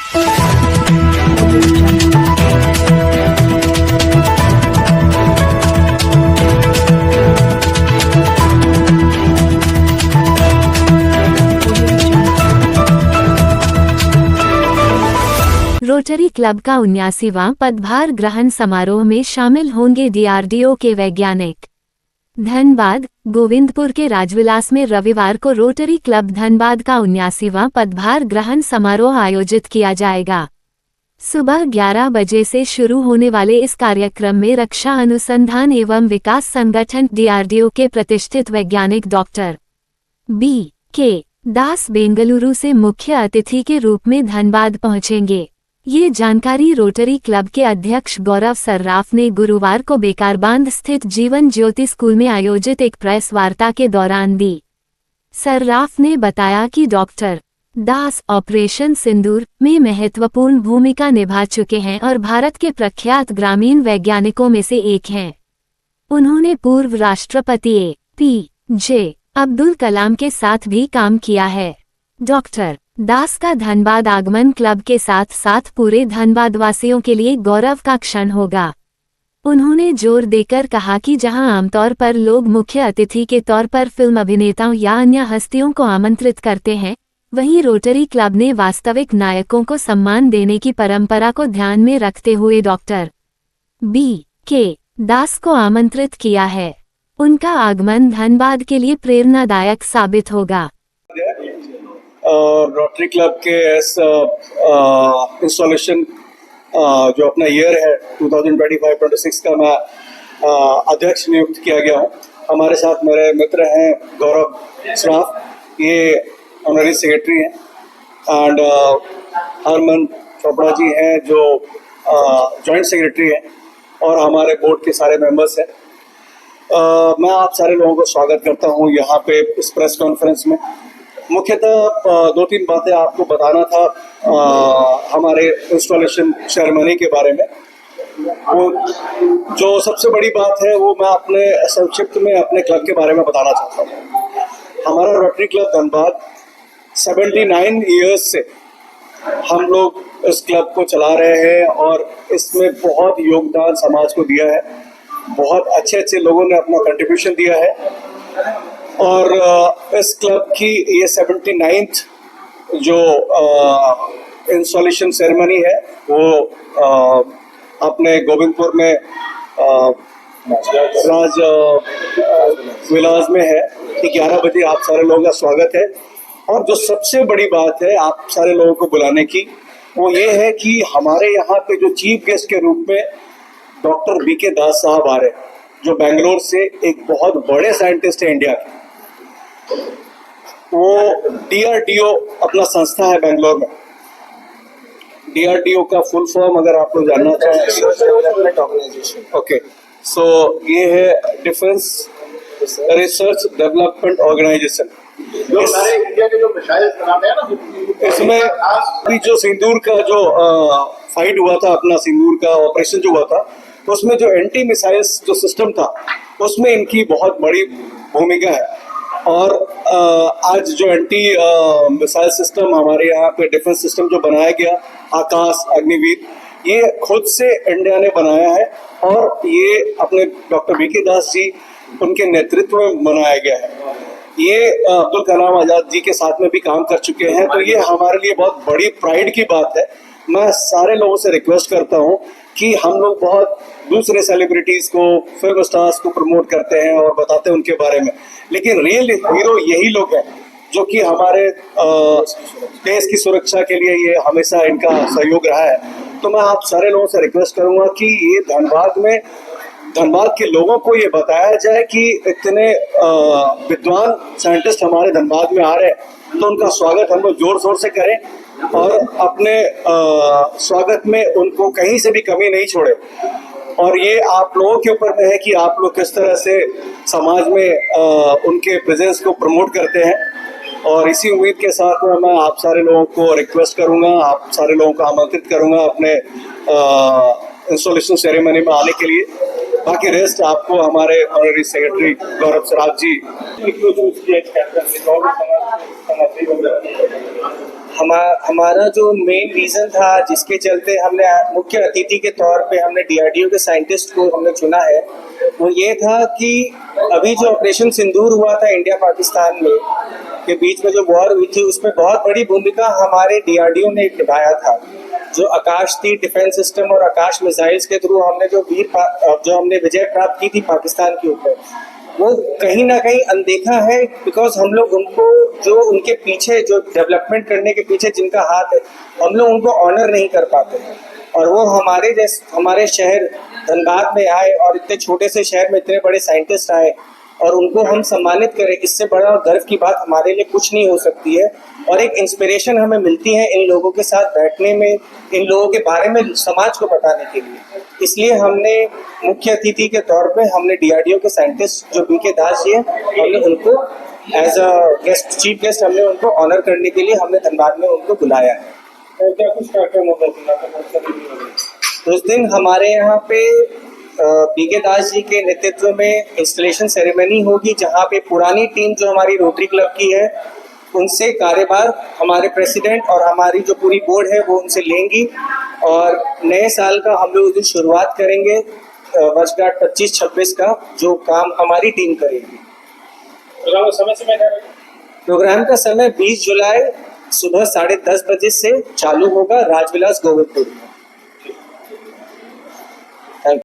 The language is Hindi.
रोटरी क्लब का 79वां पदभार ग्रहण समारोह में शामिल होंगे डीआरडीओ के वैज्ञानिक। धनबाद गोविंदपुर के राजविलास में रविवार को रोटरी क्लब धनबाद का 79वां पदभार ग्रहण समारोह आयोजित किया जाएगा। सुबह 11 बजे से शुरू होने वाले इस कार्यक्रम में रक्षा अनुसंधान एवं विकास संगठन डीआरडीओ के प्रतिष्ठित वैज्ञानिक डॉक्टर बी.के. दास बेंगलुरु से मुख्य अतिथि के रूप में धनबाद पहुंचेंगे। ये जानकारी रोटरी क्लब के अध्यक्ष गौरव सर्राफ ने गुरुवार को बेकारबांध स्थित जीवन ज्योति स्कूल में आयोजित एक प्रेस वार्ता के दौरान दी। सर्राफ ने बताया कि डॉक्टर दास ऑपरेशन सिंदूर में महत्वपूर्ण भूमिका निभा चुके हैं और भारत के प्रख्यात ग्रामीण वैज्ञानिकों में से एक हैं। उन्होंने पूर्व राष्ट्रपति ए.पी.जे. अब्दुल कलाम के साथ भी काम किया है। डॉक्टर दास का धनबाद आगमन क्लब के साथ साथ पूरे धनबाद वासियों के लिए गौरव का क्षण होगा। उन्होंने जोर देकर कहा कि जहां आमतौर पर लोग मुख्य अतिथि के तौर पर फिल्म अभिनेताओं या अन्य हस्तियों को आमंत्रित करते हैं, वहीं रोटरी क्लब ने वास्तविक नायकों को सम्मान देने की परंपरा को ध्यान में रखते हुए डॉक्टर बी.के. दास को आमंत्रित किया है। उनका आगमन धनबाद के लिए प्रेरणादायक साबित होगा। रोटरी क्लब के इस इंस्टॉलेशन जो अपना ईयर है 2025-26 का मैं अध्यक्ष नियुक्त किया गया हूँ। हमारे साथ मेरे मित्र हैं गौरव सर्राफ, ये ऑनरी सेक्रेटरी हैं, एंड हरमन चोपड़ा जी हैं जो जॉइंट सेक्रेटरी हैं, और हमारे बोर्ड के सारे मेंबर्स हैं। मैं आप सारे लोगों को स्वागत करता हूँ यहाँ पे इस प्रेस कॉन्फ्रेंस में। मुख्यतः 2-3 बातें आपको बताना था हमारे इंस्टॉलेशन सेरेमनी के बारे में। वो जो सबसे बड़ी बात है वो मैं अपने संक्षिप्त में अपने क्लब के बारे में बताना चाहता हूँ। हमारा रोटरी क्लब धनबाद 79 ईयर्स से हम लोग इस क्लब को चला रहे हैं और इसमें बहुत योगदान समाज को दिया है। बहुत अच्छे लोगों ने अपना कंट्रीब्यूशन दिया है, और इस क्लब की ये 79th जो इंस्टॉलेशन सेरेमनी है वो अपने गोविंदपुर में राज विलास में है कि 11 बजे आप सारे लोगों का स्वागत है। और जो सबसे बड़ी बात है आप सारे लोगों को बुलाने की, वो ये है कि हमारे यहाँ पे जो चीफ गेस्ट के रूप में डॉक्टर बी.के. दास साहब आ रहे हैं, जो बेंगलोर से एक बहुत बड़े साइंटिस्ट है इंडिया के। वो डीआरडीओ अपना संस्था है बेंगलोर में। डीआरडीओ का फुल फॉर्म अगर आप लोग जानना चाहें, ओके, सो ये है डिफेंस रिसर्च डेवलपमेंट ऑर्गेनाइजेशन। इसमें अभी जो सिंदूर का जो फाइट हुआ था, अपना सिंदूर का ऑपरेशन जो हुआ था, उसमें जो एंटी मिसाइल्स जो सिस्टम था उसमें इनकी बहुत बड़ी भूमिका है। और आज जो एंटी मिसाइल सिस्टम हमारे यहाँ पे डिफेंस सिस्टम जो बनाया गया, आकाश अग्निवीर, ये खुद से इंडिया ने बनाया है और ये अपने डॉक्टर बी.के. दास जी उनके नेतृत्व में बनाया गया है। ये अब्दुल कलाम आजाद जी के साथ में भी काम कर चुके हैं, तो ये हमारे लिए बहुत बड़ी प्राइड की बात है। मैं सारे लोगों से रिक्वेस्ट करता हूँ कि हम लोग बहुत दूसरे सेलिब्रिटीज को, फिल्म स्टार्स को प्रमोट करते हैं और बताते हैं उनके बारे में, लेकिन रियल हीरो यही लोग हैं जो कि हमारे देश की सुरक्षा के लिए ये हमेशा इनका सहयोग रहा है। तो मैं आप सारे लोगों से रिक्वेस्ट करूंगा कि ये धनबाद के लोगों को ये बताया जाए कि इतने विद्वान साइंटिस्ट हमारे धनबाद में आ रहे हैं, तो उनका स्वागत हम लोग जोर शोर से करें और अपने स्वागत में उनको कहीं से भी कमी नहीं छोड़े। और ये आप लोगों के ऊपर में है कि आप लोग किस तरह से समाज में उनके प्रेजेंस को प्रमोट करते हैं। और इसी उम्मीद के साथ मैं आप सारे लोगों को रिक्वेस्ट करूंगा, आप सारे लोगों को आमंत्रित करूंगा अपने इंस्टॉलेशन सेरेमनी में आने के लिए। बाकी रेस्ट आपको हमारे ऑनरी सेक्रेटरी गौरव सर्राफ जी। हमारा जो मेन रीज़न था जिसके चलते हमने मुख्य अतिथि के तौर पे हमने डीआरडीओ के साइंटिस्ट को हमने चुना है, वो ये था कि अभी जो ऑपरेशन सिंदूर हुआ था इंडिया पाकिस्तान में के बीच में जो वॉर हुई थी, उसमें बहुत बड़ी भूमिका हमारे डीआरडीओ ने निभाया था। जो आकाश तीर डिफेंस सिस्टम और आकाश मिसाइल्स के थ्रू हमने जो हमने विजय प्राप्त की थी पाकिस्तान के ऊपर, वो कहीं ना कहीं अनदेखा है, बिकॉज हम लोग उनको जो उनके पीछे जो डेवलपमेंट करने के पीछे जिनका हाथ है, हम लोग उनको ऑनर नहीं कर पाते हैं। और वो हमारे शहर धनबाद में आए और इतने छोटे से शहर में इतने बड़े साइंटिस्ट आए और उनको हम सम्मानित करें, इससे बड़ा गर्व की बात हमारे लिए कुछ नहीं हो सकती है। और एक इंस्पिरेशन हमें मिलती है इन लोगों के साथ बैठने में, इन लोगों के बारे में समाज को बताने के लिए। इसलिए हमने मुख्य अतिथि के तौर पे हमने डीआरडीओ के साइंटिस्ट जो बीके दास जी हैं, हमने उनको as a guest, chief guest हमने उनको ऑनर करने के लिए हमने धनबाद में उनको बुलाया है। और क्या कुछ कार्यक्रम होगा उस दिन हमारे यहाँ पे बीके दास जी के नेतृत्व में इंस्टॉलेशन सेरेमनी होगी, जहाँ पे पुरानी टीम जो हमारी रोटरी क्लब की है उनसे कार्यभार हमारे प्रेसिडेंट और हमारी जो पूरी बोर्ड है वो उनसे लेंगी और नए साल का हम लोग उस दिन शुरुआत करेंगे वर्षगांठ 25-26 का, जो काम हमारी टीम करेगी। प्रोग्राम का समय 20 जुलाई सुबह 10:30 बजे से चालू होगा राजविलास गोविंदपुर।